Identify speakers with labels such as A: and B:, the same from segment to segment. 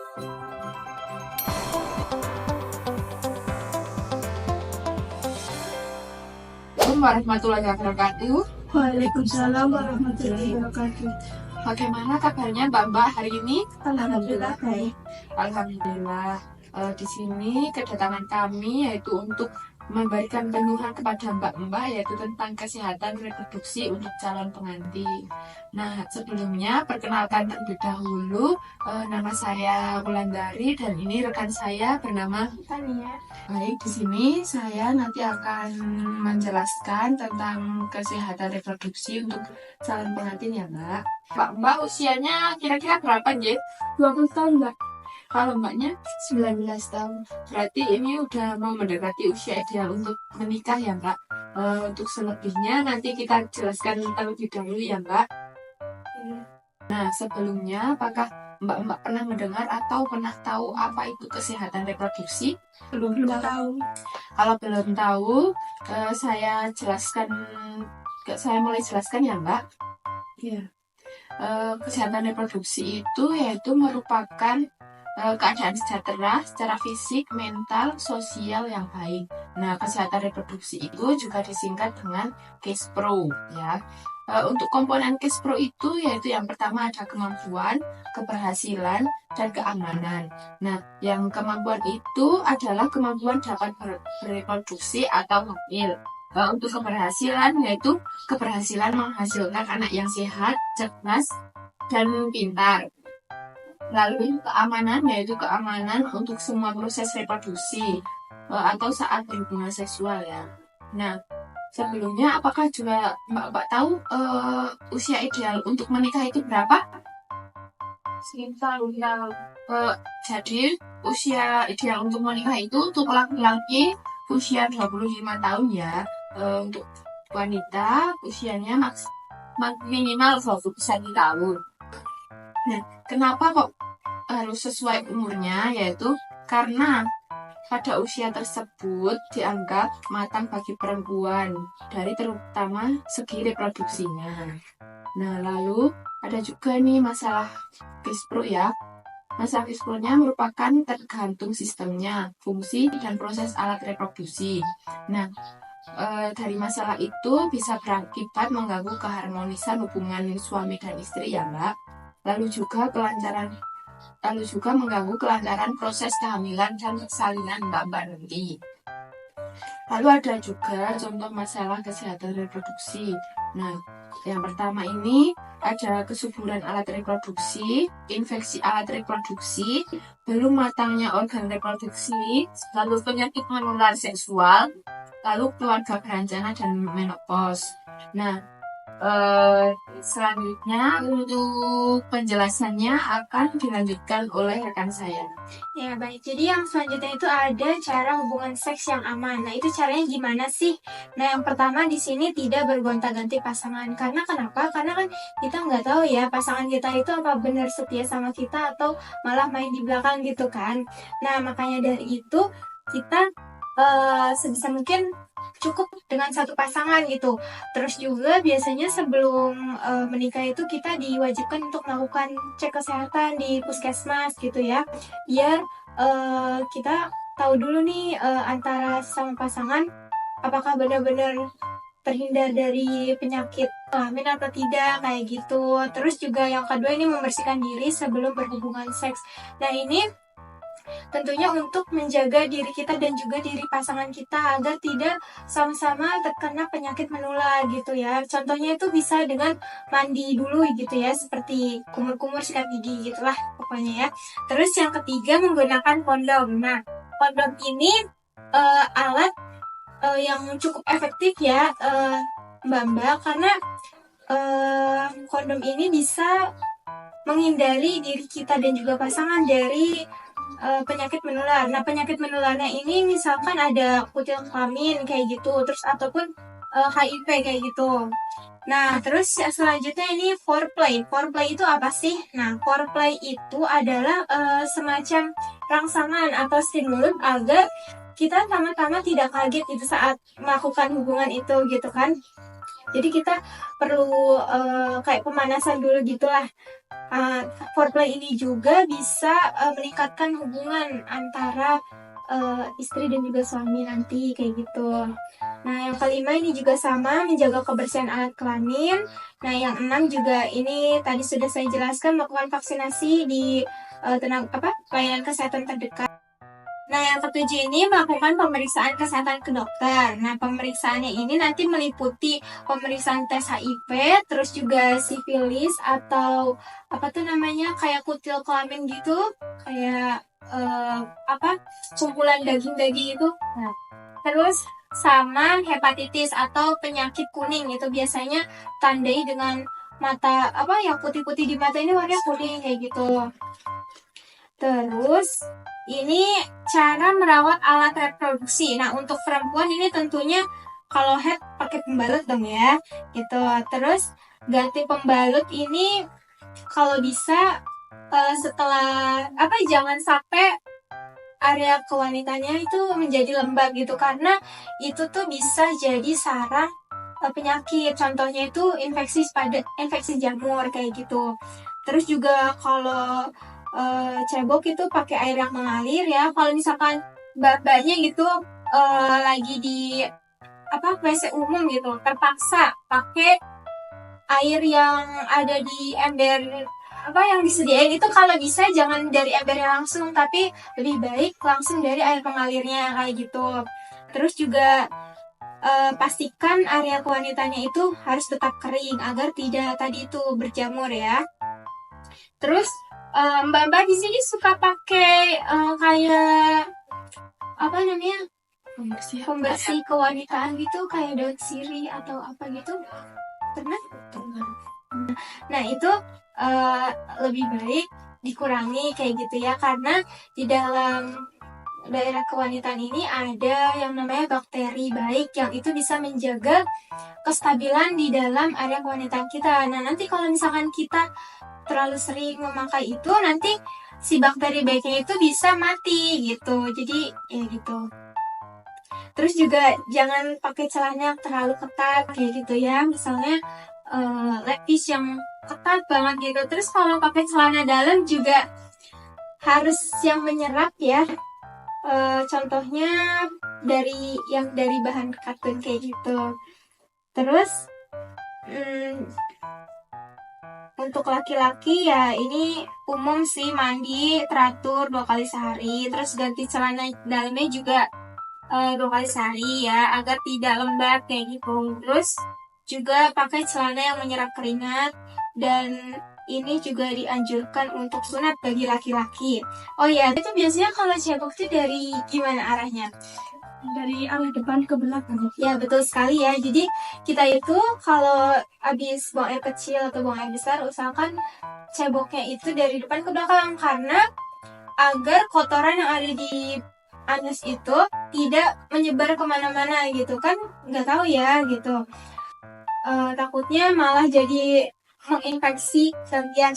A: Assalamualaikum warahmatullahi wabarakatuh.
B: Waalaikumsalam warahmatullahi wabarakatuh.
A: Bagaimana kabarnya Mbak hari ini?
B: Alhamdulillah baik.
A: Alhamdulillah. Di sini kedatangan kami yaitu untuk memberikan penyuluhan kepada Mbak yaitu tentang kesehatan reproduksi untuk calon pengantin. Nah, sebelumnya perkenalkan terlebih dahulu, nama saya Wulandari dan ini rekan saya bernama
B: Tania.
A: Baik, di sini saya nanti akan menjelaskan tentang kesehatan reproduksi untuk calon pengantin ya Mbak. Mbak usianya kira-kira berapa nggih?
B: 20 tahun Mbak.
A: Kalau Mbaknya
B: 19 tahun.
A: berarti ini udah mau mendekati usia ideal untuk menikah ya Mbak. Untuk selebihnya nanti kita jelaskan terlebih dahulu ya Mbak. Nah, sebelumnya apakah Mbak pernah mendengar atau pernah tahu apa itu kesehatan reproduksi?
B: Belum tahu.
A: Kalau belum tahu, saya mulai jelaskan ya Mbak.
B: Iya.
A: Kesehatan reproduksi itu yaitu merupakan keadaan sejahtera secara fisik, mental, sosial yang baik. Nah, kesehatan reproduksi itu juga disingkat dengan KESPRO ya. Untuk komponen KESPRO itu yaitu yang pertama ada kemampuan, keberhasilan, dan keamanan. Nah, yang kemampuan itu adalah kemampuan dapat bereproduksi atau hamil. Untuk keberhasilan yaitu keberhasilan menghasilkan anak yang sehat, cerdas, dan pintar. Lalu keamanan yaitu keamanan untuk semua proses reproduksi atau saat berhubungan seksual ya. Nah, sebelumnya apakah juga Mbak tahu usia ideal untuk menikah itu berapa?
B: Sekitar
A: Jadi usia ideal untuk menikah itu untuk laki-laki usia 25 tahun ya. Untuk wanita usianya minimal 21 tahun. Nah, kenapa kok harus sesuai umurnya? Yaitu karena pada usia tersebut dianggap matang bagi perempuan dari terutama segi reproduksinya. Nah, lalu ada juga nih masalah KESPRO ya. Masalah KESPRO-nya merupakan tergantung sistemnya, fungsi, dan proses alat reproduksi. Nah, dari masalah itu bisa berakibat mengganggu keharmonisan hubungan suami dan istri ya Mbak. Lalu juga mengganggu kelancaran proses kehamilan dan persalinan Mbak nanti. Lalu ada juga contoh masalah kesehatan reproduksi. Nah, yang pertama ini ada kesuburan alat reproduksi, infeksi alat reproduksi, belum matangnya organ reproduksi, lalu penyakit menular seksual, lalu keluarga berencana dan menopause. Nah, selanjutnya untuk penjelasannya akan dilanjutkan oleh rekan saya.
B: Ya baik, jadi yang selanjutnya itu ada cara hubungan seks yang aman. Nah itu caranya gimana sih? Nah yang pertama di sini tidak bergonta-ganti pasangan. Karena kenapa? Karena kan kita nggak tahu ya pasangan kita itu apa benar setia sama kita atau malah main di belakang gitu kan. Nah makanya dari itu kita sebisa mungkin cukup dengan satu pasangan gitu. Terus juga biasanya sebelum menikah itu kita diwajibkan untuk melakukan cek kesehatan di puskesmas gitu ya, biar kita tahu dulu nih antara sama pasangan apakah benar-benar terhindar dari penyakit kelamin atau tidak kayak gitu. Terus juga yang kedua ini membersihkan diri sebelum berhubungan seks. Nah ini tentunya untuk menjaga diri kita dan juga diri pasangan kita agar tidak sama-sama terkena penyakit menular gitu ya. Contohnya itu bisa dengan mandi dulu gitu ya, seperti kumur-kumur, sikat gigi gitulah pokoknya ya. Terus yang ketiga menggunakan kondom. Nah, kondom ini alat yang cukup efektif ya Mbak, karena kondom ini bisa menghindari diri kita dan juga pasangan dari penyakit menular. Nah penyakit menularnya ini misalkan ada kutil kelamin kayak gitu, terus ataupun HIV kayak gitu. Nah terus selanjutnya ini foreplay. Foreplay itu apa sih? Nah foreplay itu adalah semacam rangsangan atau stimulus agar kita sama-sama tidak kaget itu saat melakukan hubungan itu gitu kan. Jadi kita perlu kayak pemanasan dulu gitulah. Foreplay ini juga bisa meningkatkan hubungan antara istri dan juga suami nanti kayak gitu. Nah, yang kelima ini juga sama, menjaga kebersihan alat kelamin. Nah, yang enam juga ini tadi sudah saya jelaskan, melakukan vaksinasi di pelayanan kesehatan terdekat. Nah, yang ketujuh ini melakukan pemeriksaan kesehatan ke dokter. Nah, pemeriksaannya ini nanti meliputi pemeriksaan tes HIV, terus juga sifilis atau kayak kutil kelamin gitu, kayak kumpulan daging-daging itu. Nah, terus sama hepatitis atau penyakit kuning, itu biasanya tandai dengan mata yang putih-putih di mata ini warnanya kuning kayak gitu. Terus ini cara merawat alat reproduksi. Nah, untuk perempuan ini tentunya kalau head pakai pembalut dong ya, gitu. Terus ganti pembalut ini kalau bisa setelah jangan sampai area kewanitanya itu menjadi lembab gitu, karena itu tuh bisa jadi sarang penyakit. Contohnya itu infeksi jamur kayak gitu. Terus juga kalau cebok itu pakai air yang mengalir ya. Kalau misalkan mbak-mbaknya gitu lagi di WC umum gitu, terpaksa pakai air yang ada di ember yang disediain itu, kalau bisa jangan dari embernya langsung, tapi lebih baik langsung dari air pengalirnya kayak gitu. Terus juga pastikan area kewanitanya itu harus tetap kering agar tidak tadi itu berjamur ya. Terus mbak-mbak di sini suka pakai kayak pembersih kewanitaan gitu, kayak daun sirih atau apa gitu, pernah? Nah, itu lebih baik dikurangi kayak gitu ya, karena di dalam daerah kewanitaan ini ada yang namanya bakteri baik yang itu bisa menjaga kestabilan di dalam area kewanitaan kita. Nah, nanti kalau misalkan kita terlalu sering memakai itu, nanti si bakteri baiknya itu bisa mati gitu. Jadi ya gitu. Terus juga jangan pakai celana yang terlalu ketat kayak gitu ya. Misalnya levis yang ketat banget gitu. Terus kalau pakai celana dalam juga harus yang menyerap ya. Contohnya dari bahan katun kayak gitu. Terus untuk laki-laki ya ini umum sih, mandi teratur 2 kali sehari. Terus ganti celana dalamnya juga 2 kali sehari ya, agar tidak lembab kayak gitu. Terus juga pakai celana yang menyerap keringat, dan ini juga dianjurkan untuk sunat bagi laki-laki. Oh ya, itu biasanya kalau cebok itu dari gimana arahnya? Dari arah depan ke belakang. Ya, betul sekali ya. Jadi kita itu kalau habis buang air kecil atau buang air besar, usahakan ceboknya itu dari depan ke belakang, karena agar kotoran yang ada di anus itu tidak menyebar kemana-mana gitu kan, nggak tahu ya gitu. Takutnya malah jadi menginfeksi bagian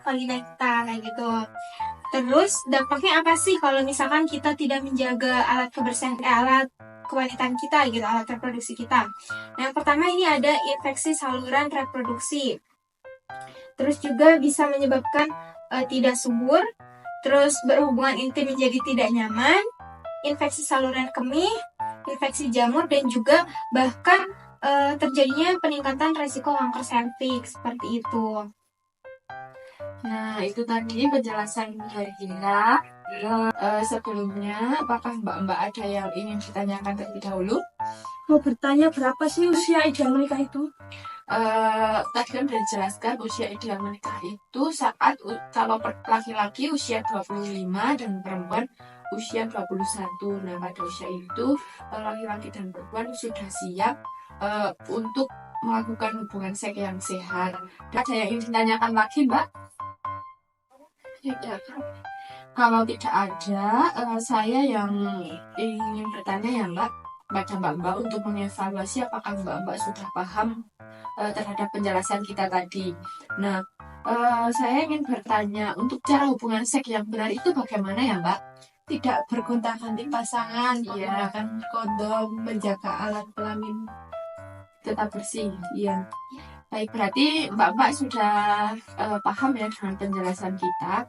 B: vagina kita kayak gitu. Terus dampaknya apa sih kalau misalkan kita tidak menjaga alat kewanitaan kita gitu, alat reproduksi kita? Nah, yang pertama ini ada infeksi saluran reproduksi. Terus juga bisa menyebabkan tidak subur, terus berhubungan intim menjadi tidak nyaman, infeksi saluran kemih, infeksi jamur, dan juga bahkan terjadinya peningkatan resiko kanker serviks seperti itu.
A: Nah, itu tadi penjelasan dari Gina. Sebelumnya, apakah mbak-mbak ada yang ingin ditanyakan terlebih dahulu?
C: Mau bertanya berapa sih usia ideal menikah itu?
A: Tadi kan sudah dijelaskan usia ideal menikah itu saat kalau laki-laki usia 25 dan perempuan usia 21. Nah, pada usia itu laki-laki dan perempuan sudah siap untuk melakukan hubungan seks yang sehat. Ada yang ingin ditanyakan lagi, Mbak? Tidak. Kalau tidak ada, saya yang ingin bertanya ya, Mbak, pada mbak-mbak untuk mengevaluasi apakah mbak-mbak sudah paham terhadap penjelasan kita tadi. Nah, saya ingin bertanya, untuk cara hubungan seks yang benar itu bagaimana ya, Mbak?
C: Tidak bergonta-ganti pasangan, menggunakan kondom, menjaga alat kelamin
A: tetap bersih. Iya. Baik, berarti Mbak-Mbak sudah paham ya dengan penjelasan kita.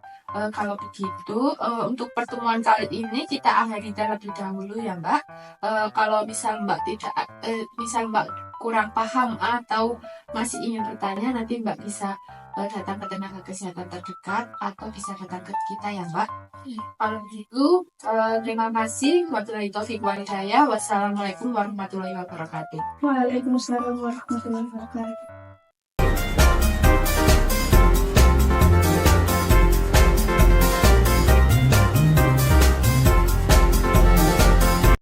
A: Kalau begitu, untuk pertemuan kali ini kita akhiri terlebih dahulu ya Mbak. Kalau misal Mbak misal Mbak kurang paham atau masih ingin bertanya, nanti Mbak bisa datang ke tenaga kesehatan terdekat atau bisa datang ke kita ya Mbak. Kalau begitu, terima kasih. Wabillahi taufiq wal hidayah. Wassalamualaikum warahmatullahi wabarakatuh.
C: Waalaikumsalam warahmatullahi wabarakatuh.